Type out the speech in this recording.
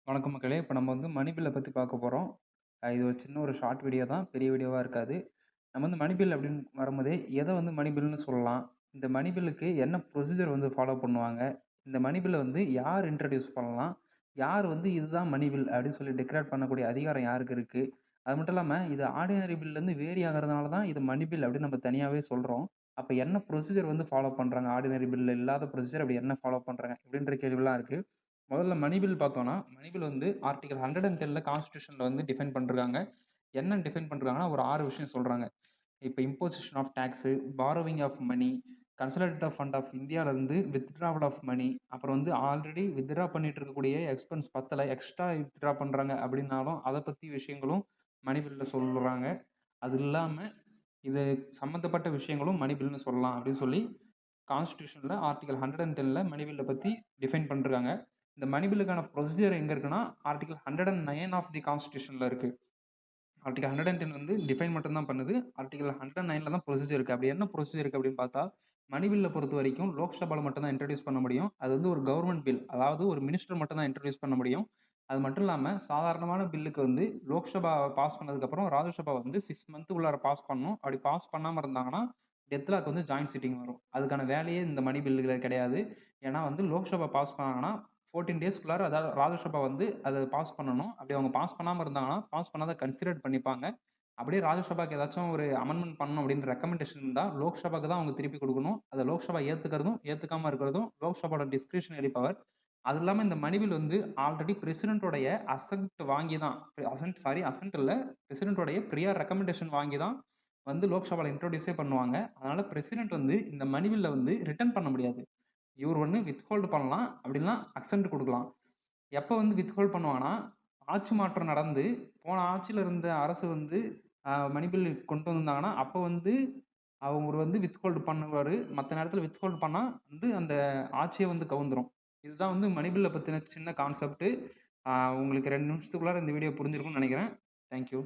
வணக்கம் மக்களே! இப்ப நம்ம மணி பில்ல பத்தி பார்க்க போறோம். இது ஒரு சின்ன ஒரு ஷார்ட் வீடியோ தான். பெரிய வீடியோவா இருக்காது. நம்ம மணி பில் அப்படின்னு வரும்போதே, எத மணி பில்னு சொல்லலாம்? இந்த மணி பில்லுக்கு என்ன ப்ரொசீஜர் ஃபாலோ பண்ணுவாங்க? இந்த மணி பில்ல யார் இன்ட்ரோடியூஸ் பண்ணலாம்? யார் இதுதான் மணி பில் அப்படின்னு சொல்லி டிக்ளேர் பண்ணக்கூடிய அதிகாரம் யாருக்கு இருக்கு? அது மட்டும் இல்லாம, இது ஆர்டினரி பில்லேருந்து வேரி ஆகுறதுனால தான் இது மணி பில் அப்படின்னு நம்ம தனியாவே சொல்றோம். அப்ப என்ன ப்ரொசீஜர் ஃபாலோ பண்றாங்க? ஆர்டினரி பில்ல இல்லாத ப்ரொசீஜர் அப்படி என்ன ஃபாலோ பண்றாங்க? இப்படின்ற கேள்விலாம் இருக்கு. முதல்ல மணி பில் பார்த்தோம்னா, மணி பில் ஆர்டிகிள் 110ல கான்ஸ்டிடியூஷன்ல டிஃபைன் பண்ணிருக்காங்க. என்னன்னு டிஃபைன் பண்ணிருக்காங்கன்னா, ஒரு 6 விஷயம் சொல்றாங்க. இப்ப imposition of tax, borrowing of money, consolidated fund of இந்தியாலருந்து வித்ட்ராவல் ஆஃப் மனி, அப்புறம் ஆல்ரெடி வித்ட்ரா பண்ணிட்டு இருக்கக்கூடிய எக்ஸ்பென்ஸ் பத்தல, எக்ஸ்ட்ரா வித்ட்ரா பண்றாங்க அப்படின்னாலும், அத பத்தி விஷயங்களும் மணி பில்ல சொல்றாங்க. அது இல்லாம, இது சம்மந்தப்பட்ட விஷயங்களும் மணி பில்னு சொல்லலாம் அப்படின்னு சொல்லி கான்ஸ்டிடியூஷன்ல ஆர்டிகிள் 110ல மணி பில்ல பத்தி டிஃபைன் பண்ணிருக்காங்க. இந்த மணி பில்லுக்கான ப்ரொசீஜர் எங்க இருக்குன்னா, ஆர்டிகிள் 109 ஆஃப் தி கான்ஸ்டிடியூஷன்ல இருக்கு. ஆர்டிகிள் 110 டிஃபைன் மட்டும் தான் பண்ணுது. ஆர்டிகிள் 109ல தான் ப்ரொசீஜர் இருக்கு. அப்படி என்ன ப்ரொசீஜர் இருக்கு அப்படின்னு பார்த்தா, மணி பில்ல பொறுத்தவரைக்கும் லோக்சபால மட்டும் தான் இன்ட்ரோடியூஸ் பண்ண முடியும். அது ஒரு கவர்ன்மென்ட் பில். அதாவது ஒரு மினிஸ்டர் மட்டும் தான் இன்ட்ரோடியூஸ் பண்ண முடியும். அது மட்டும் இல்லாம சாதாரணமான பில்லுக்கு லோக்சபா பாஸ் பண்ணதுக்கப்புறம் ராஜ்யசபா 6 மந்த் உள்ளார பாஸ் பண்ணணும். அப்படி பாஸ் பண்ணாம இருந்தாங்கன்னா, டெத்லாக் ஜாயிண்ட் சிட்டிங் வரும். அதுக்கான வேலையே இந்த மணி பில்லுல கிடையாது. ஏன்னா லோக்சபா பாஸ் பண்ணாங்கன்னா 14 டேஸ்க்குள்ளார அதாவது ராஜ்யசபா அத பாஸ் பண்ணணும். அப்படி அவங்க பாஸ் பண்ணாம இருந்தாங்கன்னா, பாஸ் பண்ணாத கன்சிடர் பண்ணிப்பாங்க. அப்படியே ராஜ்யசபாக்கு ஏதாச்சும் ஒரு அமெண்ட்மென்ட் பண்ணணும் அப்படின்னு ரெக்கமெண்டேஷன் இருந்தா, லோக்சபாக்கு தான் அவங்க திருப்பி குடுக்கணும். அத லோக்சபா ஏத்துக்கிறதும், ஏத்துக்காம இருக்கிறதும் லோக்சபாவோட டிஸ்கிரிஷனரி பவர். அது இல்லாம இந்த மணி பில் ஆல்ரெடி பிரசிடென்ட்டோடைய அசென்ட் வாங்கி தான் அசென்ட் இல்ல. பிரசிடென்ட்டோடைய பிரியர் ரெக்கமெண்டேஷன் வாங்கி தான் லோக்சபால இன்ட்ரோடியூஸே பண்ணுவாங்க. அதனால பிரசிடென்ட் இந்த மணி பில்ல ரிட்டர்ன் பண்ண முடியாது. இவர் வித்ஹோல்ட் பண்ணலாம். அப்படி இல்லனா அக்செப்ட் குடுக்கலாம். எப்ப வித்ஹோல்ட் பண்ணுவாங்கன்னா, ஆட்சி மாற்றம் நடந்து, போன ஆட்சியில இருந்த அரசு மணி பில் கொண்டு வந்தாங்கன்னா, அப்ப அவரு வித்ஹோல்ட் பண்ணுவாரு. மத்த நேரத்துல வித்ஹோல்ட் பண்ணா அந்த ஆட்சியே கவுந்துரும். இதுதான் மணி பில்ல பத்தின சின்ன கான்செப்ட். உங்களுக்கு 2 நிமிஷத்துக்குள்ளார இந்த வீடியோ புரிஞ்சிருக்கும்னு நெனைக்கிறேன். Thank you.